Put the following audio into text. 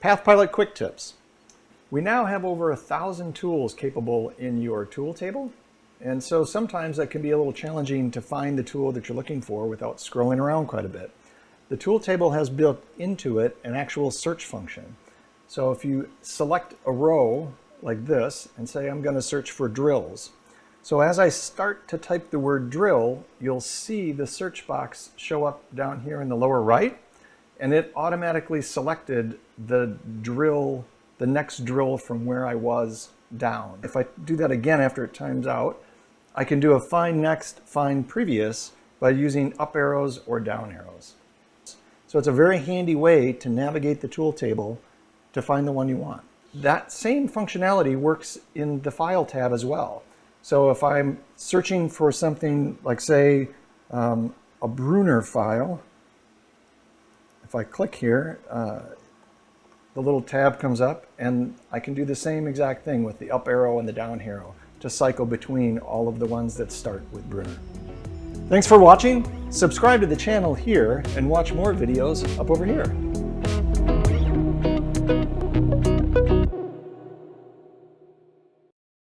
PathPilot Quick Tips. We now have over 1,000 tools capable in your tool table, and so sometimes that can be a little challenging to find the tool that you're looking for without scrolling around quite a bit. The tool table has built into it an actual search function. So if you select a row like this and say I'm going to search for drills, so as I start to type the word drill, you'll see the search box show up down here in the lower right, and it automatically selected the drill, the next drill from where I was down. If I do that again after it times out, I can do a find next, find previous by using up arrows or down arrows. So it's a very handy way to navigate the tool table to find the one you want. That same functionality works in the File tab as well. So if I'm searching for something like, say, a Brunner file, if I click here, the little tab comes up, and I can do the same exact thing with the up arrow and the down arrow to cycle between all of the ones that start with Brunner. Thanks for watching. Subscribe to the channel here and watch more videos up over here.